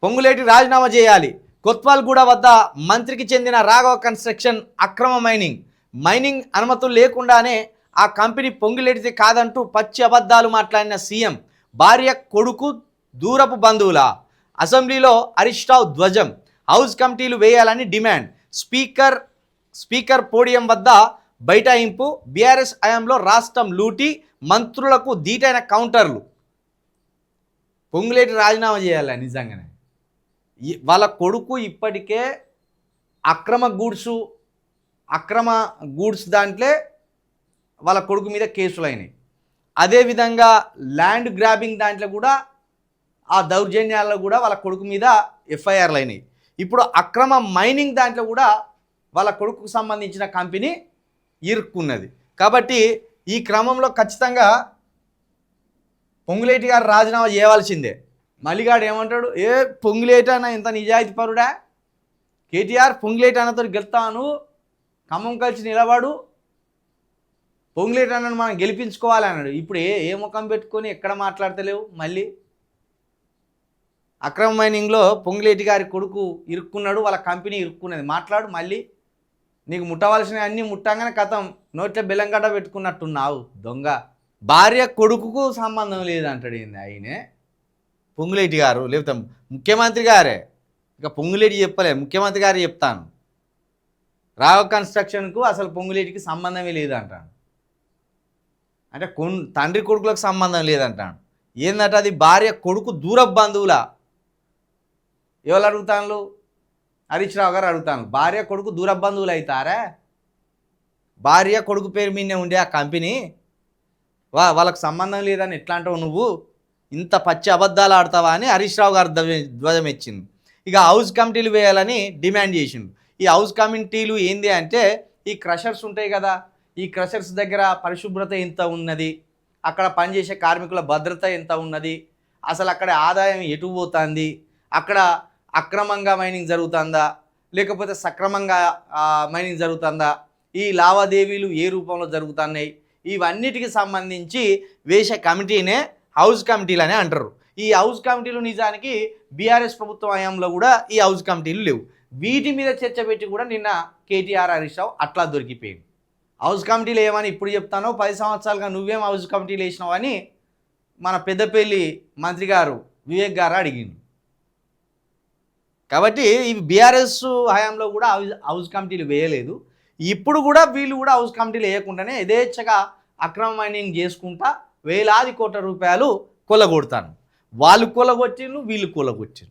పొంగులేటి రాజీనామా చేయాలి. కొత్వాల్గూడ వద్ద మంత్రికి చెందిన రాఘవ కన్స్ట్రక్షన్ అక్రమ మైనింగ్ అనుమతులు లేకుండానే ఆ కంపెనీ పొంగులేటిది కాదంటూ పచ్చి అబద్ధాలు మాట్లాడిన సీఎం. భార్య కొడుకు దూరపు బంధువుల. అసెంబ్లీలో హరీష్ రావు ధ్వజం. హౌస్ కమిటీలు వేయాలని డిమాండ్. స్పీకర్ పోడియం వద్ద బైఠాయింపు. బీఆర్ఎస్ హయాంలో రాష్ట్రం లూటీ, మంత్రులకు ధీటైన కౌంటర్లు. పొంగులేటి రాజీనామా చేయాలి. నిజంగానే వాళ్ళ కొడుకు ఇప్పటికే అక్రమ గూడ్స్ దాంట్లో వాళ్ళ కొడుకు మీద కేసులు అయినాయి. అదేవిధంగా ల్యాండ్ గ్రాబింగ్ దాంట్లో కూడా ఆ దౌర్జన్యాల్లో కూడా వాళ్ళ కొడుకు మీద ఎఫ్ఐఆర్లు అయినాయి. ఇప్పుడు అక్రమ మైనింగ్ దాంట్లో కూడా వాళ్ళ కొడుకుకు సంబంధించిన కంపెనీ ఇరుక్కున్నది. కాబట్టి ఈ క్రమంలో ఖచ్చితంగా పొంగులేటి గారు రాజీనామా చేయవలసిందే. మల్లిగాడు ఏమంటాడు, పొంగులేటి అన్న ఇంత నిజాయితీ పరుడా, కేటీఆర్ పొంగులేటి అన్నతో గెలుతాను, ఖమ్మం కలిసి నిలబడు, పొంగులేటి అన్నను మనం గెలిపించుకోవాలి అన్నాడు. ఇప్పుడు ఏ ముఖం పెట్టుకొని ఎక్కడ మాట్లాడతలేవు. మళ్ళీ అక్రమ మైనింగ్లో పొంగులేటి గారి కొడుకు ఇరుక్కున్నాడు, వాళ్ళ కంపెనీ ఇరుక్కున్నది. మాట్లాడు. మళ్ళీ నీకు ముట్టవలసినవి అన్నీ ముట్టంగానే కథం నోట్లో బెల్లంగడ్డ పెట్టుకున్నట్టున్నావు దొంగ. భార్య కొడుకుకు సంబంధం లేదంటాడు. ఏంది ఆయనే పొంగులేటి గారు, లేకపోతే ముఖ్యమంత్రి గారే. ఇక పొంగులేటి చెప్పలే, ముఖ్యమంత్రి గారు చెప్తాను. రాఘవ కన్స్ట్రక్షన్కు అసలు పొంగులేటికి సంబంధమే లేదంటాను. అంటే తండ్రి కొడుకులకు సంబంధం లేదంటాను. ఏందంటే అది భార్య కొడుకు దూరపు బంధువుల. ఎవరు అడుగుతాను? హరీష్ రావు గారు అడుగుతాను. భార్య కొడుకు దూరపు బంధువులు అవుతారా? భార్య కొడుకు పేరు మీదనే ఉండే ఆ కంపెనీ వాళ్ళకు సంబంధం లేదని ఎట్లా అంటావు నువ్వు? ఇంత పచ్చి అబద్ధాలు ఆడతావా అని హరీష్ రావు గారు ధ్వజం ఇచ్చింది. ఇక హౌస్ కమిటీలు వేయాలని డిమాండ్ చేసిండు. ఈ హౌస్ కమిటీలు ఏంది అంటే, ఈ క్రషర్స్ ఉంటాయి కదా, ఈ క్రషర్స్ దగ్గర పరిశుభ్రత ఎంత ఉన్నది, అక్కడ పనిచేసే కార్మికుల భద్రత ఎంత ఉన్నది, అసలు అక్కడ ఆదాయం ఎటు పోతుంది, అక్కడ అక్రమంగా మైనింగ్ జరుగుతుందా లేకపోతే సక్రమంగా మైనింగ్ జరుగుతుందా, ఈ లావాదేవీలు ఏ రూపంలో జరుగుతున్నాయి, ఇవన్నిటికి సంబంధించి వేసే కమిటీనే హౌస్ కమిటీలు అని అంటారు. ఈ హౌస్ కమిటీలు నిజానికి బీఆర్ఎస్ ప్రభుత్వం హయాంలో కూడా ఈ హౌస్ కమిటీలు లేవు. వీటి మీద చర్చ పెట్టి కూడా నిన్న కేటీఆర్ హరీష్ రావు అట్లా దొరికిపోయింది. హౌస్ కమిటీలు ఏమని ఇప్పుడు చెప్తానో, 10 సంవత్సరాలుగా నువ్వేం హౌస్ కమిటీలు వేసినావు అని మన పెద్దపల్లి మంత్రి గారు వివేక్ గారు అడిగింది. కాబట్టి ఇవి బీఆర్ఎస్ హయాంలో కూడా హౌస్ కమిటీలు వేయలేదు. ఇప్పుడు కూడా వీళ్ళు కూడా హౌస్ కమిటీలు వేయకుండానే యథేచ్ఛగా అక్రమ మైనింగ్ చేసుకుంటా వేలాది కోట్ల రూపాయలు కొల్లగొడతాను. వాళ్ళు కొల్లగొట్టిండ్రు, వీళ్ళు కొల్లగొట్టిండ్రు.